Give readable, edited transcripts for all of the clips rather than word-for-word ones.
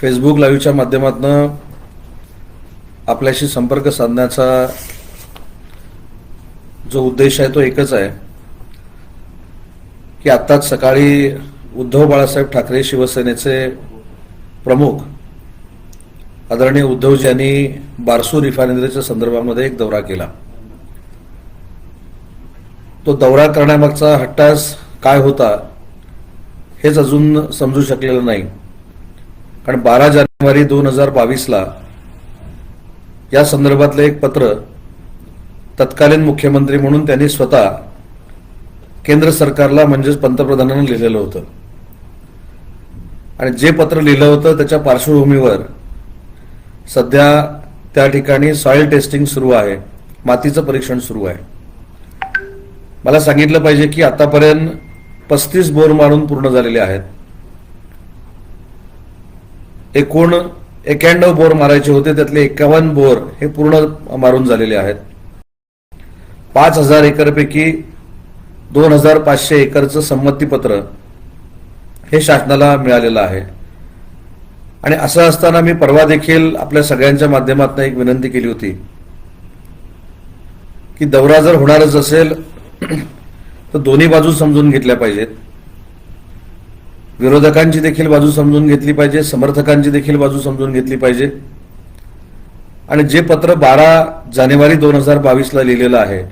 Facebook लाईव्हच्या माध्यमातून आपल्याशी संपर्क साधण्याचा जो उद्देश आहे तो एकच आहे की आत्ताच सकाळी उद्धव बाळासाहेब ठाकरे शिवसेनेचे प्रमुख आदरणीय उद्धवजी यांनी बारसू रिफायनरीच्या संदर्भामध्ये एक दौरा केला। तो दौरा करण्यामागचा हट्टास काय होता हेच अजून समजू शकलेलं नाही, कारण 12 जानेवारी 2022ला या संदर्भातले एक पत्र तत्कालीन मुख्यमंत्री म्हणून त्यांनी स्वतः केंद्र सरकारला म्हणजेच पंतप्रधानांना लिहिलेलं होतं आणि जे पत्र लिहिलं होतं त्याच्या पार्श्वभूमीवर सध्या त्या ठिकाणी सॉइल टेस्टिंग सुरू आहे, मातीचं परीक्षण सुरू आहे। मला सांगितलं पाहिजे की आतापर्यंत 35 बोर मारून पूर्ण झालेले आहेत। एकूण 91 बोर मारायचे होते, त्यातले 51 बोर हे पूर्ण मारून झालेले आहेत। 5000 एकरपैकी 2500 एकरचं संमतीपत्र हे शासनाला मिळालेलं आहे। आणि असं असताना मी परवा देखील आपल्या सगळ्यांच्या माध्यमातून एक विनंती केली होती की दौरा जर होणारच असेल तर दोन्ही बाजू समजून घेतल्या पाहिजेत, विरोधकांची देखील बाजू समजून घेतली पाहिजे, समर्थकांची देखील बाजू समजून घेतली पाहिजे। आणि जे पत्र 12 जानेवारी 2022ला लिहिलेलं आहे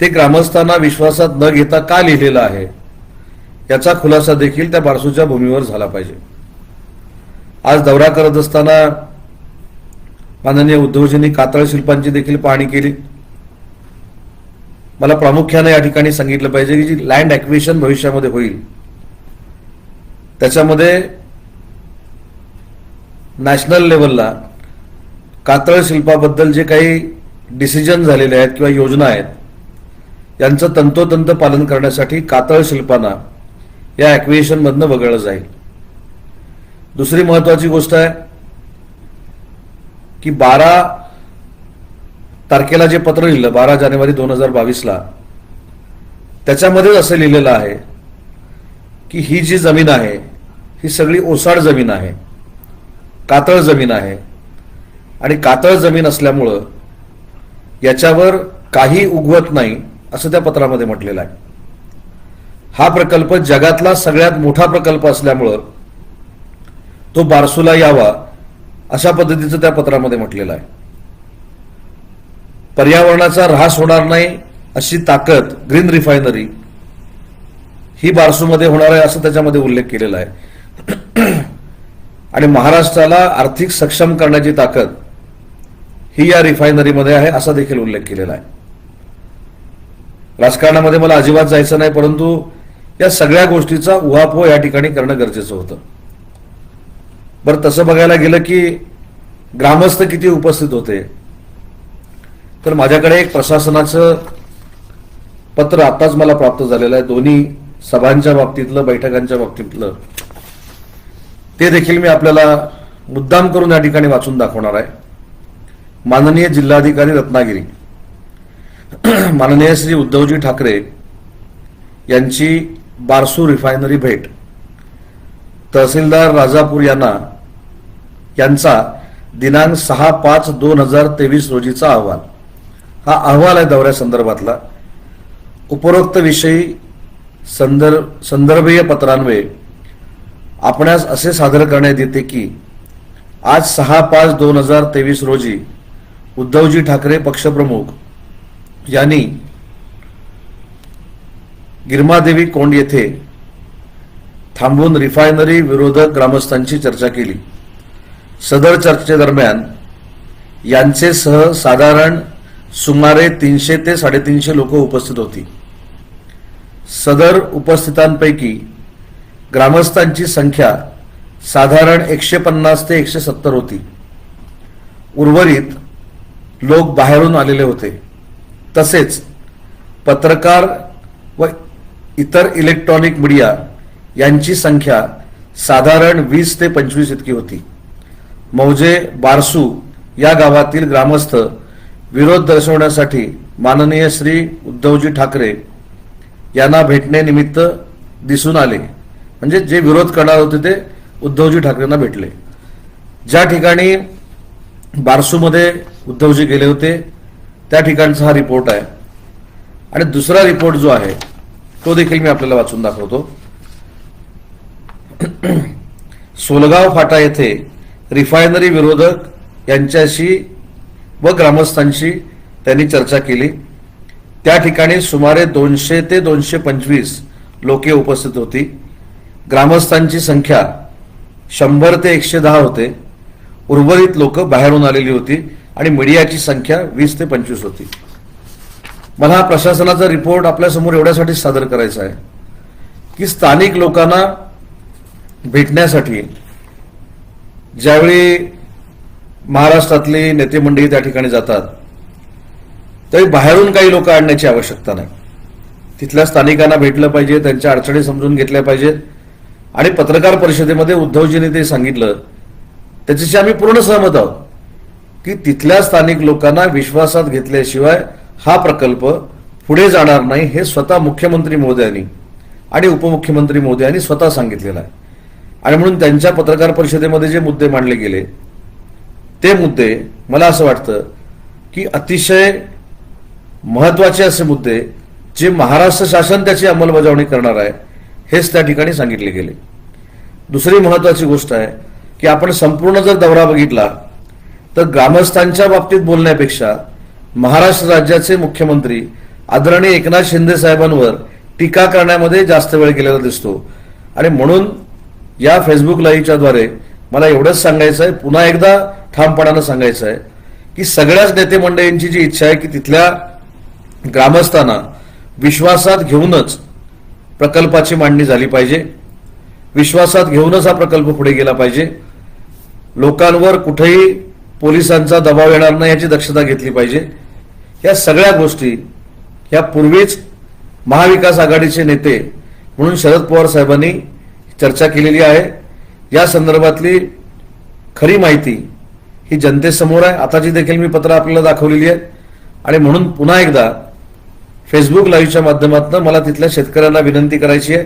ते ग्रामस्थांना विश्वासात न घेता का लिहिलेलं आहे याचा खुलासा देखील त्या बारसूच्या भूमीवर झाला पाहिजे। आज दौरा करत असताना माननीय उद्धवजींनी कातळ शिल्पांची देखील पाहणी केली। मला प्रामुख्याने या ठिकाणी सांगितलं पाहिजे की जी लँड ॲक्विजिशन भविष्यामध्ये होईल त्याच्यामध्ये नॅशनल लेवलला कातळ शिल्पाबद्दल जे काही डिसिजन झालेले आहेत किंवा योजना आहेत यांचं तंतोतंत पालन करण्यासाठी कातळ शिल्पांना या ॲक्विजिशन मधनं वगळलं जाईल। दुसरी महत्वाची गोष्ट आहे की 12 तारखेला जे पत्र लिहिलं 12 जानेवारी 2022ला त्याच्यामध्ये असं लिहिलेलं आहे की ही जी जमीन आहे ही सगळी ओसाड जमीन आहे, कातळ जमीन आहे आणि कातळ जमीन असल्यामुळं याच्यावर काही उगवत नाही असं त्या पत्रामध्ये म्हटलेलं आहे। हा प्रकल्प जगातला सगळ्यात मोठा प्रकल्प असल्यामुळं तो बारसूला यावा अशा पद्धतीचं त्या पत्रामध्ये म्हटलेलं आहे। पर्यावरणाचा ऱ्हास होणार नाही अशी ताकद ग्रीन रिफायनरी ही बारसूमध्ये होणार आहे असं त्याच्यामध्ये उल्लेख केलेला आहे। आणि महाराष्ट्राला आर्थिक सक्षम करण्याची ताकद ही या रिफायनरीमध्ये आहे असा देखील उल्लेख केलेला आहे। राजकारणामध्ये मला अजिबात जायचं नाही, परंतु या सगळ्या गोष्टीचा उहापोह या ठिकाणी करणं गरजेचं होतं। बरं, तसं बघायला गेलं की ग्रामस्थ किती उपस्थित होते तर माझ्याकडे एक प्रशासनाचं पत्र आताच मला प्राप्त झालेलं आहे, दोन्ही सभांच्या बाबतीतलं बैठकांच्या बाबतीतलं, ते देखील मी आपल्याला मुद्दाम करून या ठिकाणी वाचून दाखवणार आहे। माननीय जिल्हाधिकारी रत्नागिरी माननीय श्री उद्धवजी ठाकरे यांची बारसू रिफायनरी भेट, तहसीलदार राजापूर यांचा दिनांक 6/5/2023 रोजीचा अहवाल। हा अहवाल आहे दौऱ्या संदर्भातला। उपरोक्त विषयी संदर्भीय पत्रान्वये आपणास असे सादर करण्यात येते की आज 6/5/2023 रोजी उद्धवजी ठाकरे पक्षप्रमुख यांनी गिरमादेवी कोंड येथे थांबून रिफायनरी विरोधक ग्रामस्थांची चर्चा केली। सदर चर्चेदरम्यान यांचेसह साधारण सुमारे 300 ते 350 लोक उपस्थित होती। सदर उपस्थितांपैकी ग्रामस्थांची संख्या साधारण 150 ते 170 होती। उर्वरित लोक बाहेरून आलेले होते। तसेच पत्रकार व इतर इलेक्ट्रॉनिक मीडिया यांची संख्या साधारण 20 ते 25 इतकी होती। मौजे बारसू या गावातील ग्रामस्थ विरोध दर्शवण्यासाठी माननीय श्री उद्धवजी ठाकरे यांना भेटण्यानिमित्त दिसून आले, म्हणजे जे विरोध करणार होते ते उद्धवजी ठाकरेंना भेटले. ज्या ठिकाणी बारसूमध्ये उद्धवजी गेले होते त्या ठिकाणचा हा रिपोर्ट आहे. आणि दुसरा रिपोर्ट जो आहे तो देखील मी आपल्याला वाचून दाखवतो. सोलगाव फाटा येथे रिफायनरी विरोधक यांच्याशी व ग्रामस्थांशी त्यांनी चर्चा केली. त्या ठिकाणी सुमारे 200 ते 225 लोके उपस्थित होती. ग्रामस्थांची संख्या 100 ते 110 होते. उर्वरित लोक बाहेरून आलेली होती आणि मीडियाची संख्या 20 ते 25 होती. मला हा प्रशासनाचा रिपोर्ट आपल्यासमोर एवढ्यासाठी सादर करायचा आहे की स्थानिक लोकांना भेटण्यासाठी ज्यावेळी महाराष्ट्रातली नेते मंडळी त्या ठिकाणी जातात तरी बाहेरून काही लोक आणण्याची आवश्यकता नाही. तिथल्या स्थानिकांना भेटलं पाहिजे, त्यांच्या अडचणी समजून घेतल्या पाहिजेत. आणि पत्रकार परिषदेमध्ये उद्धवजींनी ते सांगितलं त्याच्याशी आम्ही पूर्ण सहमत आहोत की तिथल्या स्थानिक लोकांना विश्वासात घेतल्याशिवाय हा प्रकल्प पुढे जाणार नाही, हे स्वतः मुख्यमंत्री महोदयांनी आणि उपमुख्यमंत्री महोदयांनी स्वतः सांगितलेलं आहे. आणि म्हणून त्यांच्या पत्रकार परिषदेमध्ये जे मुद्दे मांडले गेले ते मुद्दे मला असं वाटतं की अतिशय महत्वाचे असे मुद्दे जे महाराष्ट्र शासन त्याची अंमलबजावणी करणार आहे हेच त्या ठिकाणी सांगितले गेले. दुसरी महत्वाची गोष्ट आहे की आपण संपूर्ण जर दौरा बघितला तर ग्रामस्थांच्या बाबतीत बोलण्यापेक्षा महाराष्ट्र राज्याचे मुख्यमंत्री आदरणीय एकनाथ शिंदे साहेबांवर टीका करण्यामध्ये जास्त वेळ गेलेला दिसतो. आणि म्हणून या फेसबुक लाईव्हच्या द्वारे मला एवढंच सांगायचं आहे, पुन्हा एकदा ठामपणानं सांगायचं आहे की सगळ्याच नेते मंडळींची जी इच्छा आहे की तिथल्या ग्रामस्थांना विश्वासात घेऊनच प्रकल्पाची मांडणी झाली पाहिजे, विश्वासात घेऊनच हा प्रकल्प पुढे गेला पाहिजे. लोकांवर कुठेही पोलिसांचा दबाव येणार नाही याची दक्षता घेतली पाहिजे. या सगळ्या गोष्टी या पूर्वीच महाविकास आघाडीचे नेते म्हणून शरद पवार साहेबांनी चर्चा केलेली आहे. या संदर्भातली खरी माहिती ही जनतेसमोर आहे. आताची देखील मी पत्र आपल्याला दाखवलेली आहे. आणि म्हणून पुन्हा एकदा फेसबुक लाईव्हच्या माध्यमातून मला तिथल्या शेतकऱ्यांना विनंती करायची आहे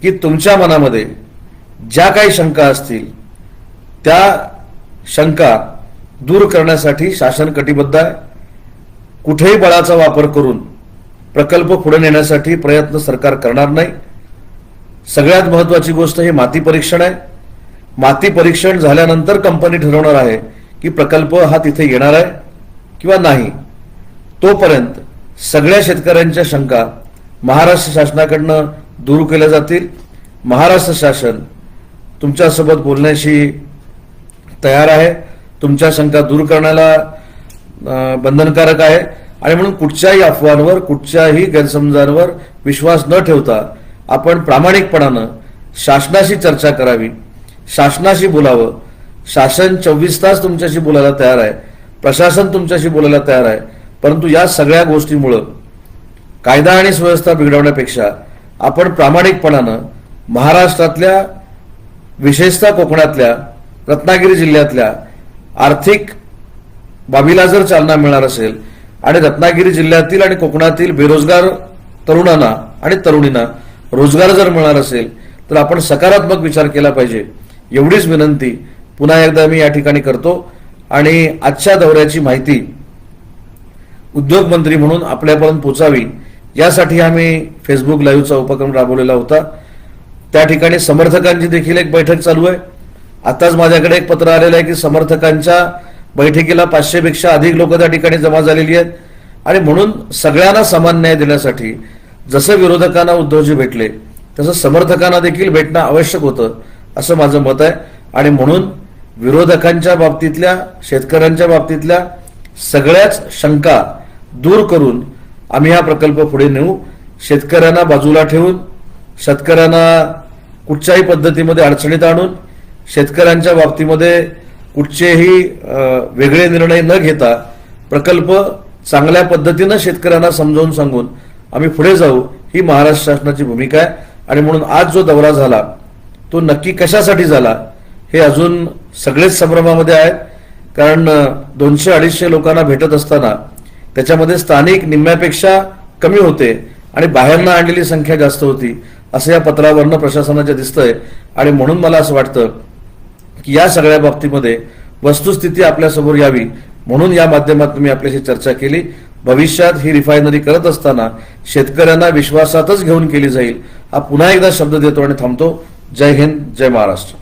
की तुमच्या मनामध्ये ज्या काही शंका असतील त्या शंका दूर करण्यासाठी शासन कटिबद्ध आहे. कुठेही बळाचा वापर करून प्रकल्प पुढे नेण्यासाठी प्रयत्न सरकार करणार नाही. सगळ्यात महत्वाची गोष्ट हे माती परीक्षण आहे. माती परीक्षण झाल्यानंतर कंपनी ठरवणार आहे की प्रकल्प हा तिथे येणार आहे किंवा नाही. तोपर्यंत सगळ्या शेतकऱ्यांच्या शंका महाराष्ट्र शासनाकडनं दूर केल्या जातील. महाराष्ट्र शासन तुमच्यासोबत बोलण्याशी तयार आहे, तुमच्या शंका दूर करण्याला बंधनकारक आहे. आणि म्हणून कुठच्याही अफवांवर कुठच्याही गैरसमजांवर विश्वास न ठेवता आपण प्रामाणिकपणानं शासनाशी चर्चा करावी, शासनाशी बोलावं. शासन 24 तास तुमच्याशी बोलायला तयार आहे, प्रशासन तुमच्याशी बोलायला तयार आहे. परंतु या सगळ्या गोष्टीमुळं कायदा आणि सुव्यवस्था बिघडवण्यापेक्षा आपण प्रामाणिकपणानं महाराष्ट्रातल्या विशेषतः कोकणातल्या रत्नागिरी जिल्ह्यातल्या आर्थिक बाबीला जर चालना मिळणार असेल आणि रत्नागिरी जिल्ह्यातील आणि कोकणातील बेरोजगार तरुणांना आणि तरुणींना रोजगार जर मिळणार असेल तर आपण सकारात्मक विचार केला पाहिजे. एवढीच विनंती पुन्हा एकदा मी या ठिकाणी करतो. आणि आजच्या दौऱ्याची माहिती उद्योग मंत्री म्हणून आपल्यापर्यंत पोचावी यासाठी आम्ही फेसबुक लाईव्हचा उपक्रम राबवलेला होता. त्या ठिकाणी समर्थकांची देखील एक बैठक चालू आहे. आताच माझ्याकडे एक पत्र आलेलं आहे की समर्थकांच्या बैठकीला 500 पेक्षा अधिक लोक त्या ठिकाणी जमा झालेली आहेत. आणि म्हणून सगळ्यांना समान न्याय देण्यासाठी जसं विरोधकांना उद्धवजी भेटले तसं समर्थकांना देखील भेटणं आवश्यक होतं असं माझं मत आहे. आणि म्हणून विरोधकांच्या बाबतीतल्या शेतकऱ्यांच्या बाबतीतल्या सगळ्याच शंका दूर करून आम्ही हा प्रकल्प पुढे नेऊ. शेतकऱ्यांना बाजूला ठेवून शेतकऱ्यांना कुठच्याही पद्धतीमध्ये अडचणीत आणून शेतकऱ्यांच्या बाबतीमध्ये कुठचेही वेगळे निर्णय न घेता प्रकल्प चांगल्या पद्धतीनं शेतकऱ्यांना समजावून सांगून आम्ही पुढे जाऊ ही महाराष्ट्र शासनाची भूमिका आहे. आणि म्हणून आज जो दौरा झाला तो नक्की कशासाठी झाला हे अजून सगळेच संभ्रमामध्ये आहेत. कारण 200-250 लोकांना भेटत असताना त्याच्यामध्ये स्थानिक निम्म्यापेक्षा कमी होते आणि बाहेरनं आणलेली संख्या जास्त होती. असं या पत्रावरनं प्रशासनाच्या दिसतंय. आणि म्हणून मला असं वाटतं की या सगळ्या बाबतीमध्ये वस्तुस्थिती आपल्यासमोर यावी म्हणून या माध्यमातून मी आपल्याशी चर्चा केली. भविष्यात ही रिफायनरी करत असताना शेतकऱ्यांना विश्वासातच घेऊन केली जाईल हा पुन्हा एकदा शब्द देतो आणि थांबतो. जय हिंद, जय महाराष्ट्र.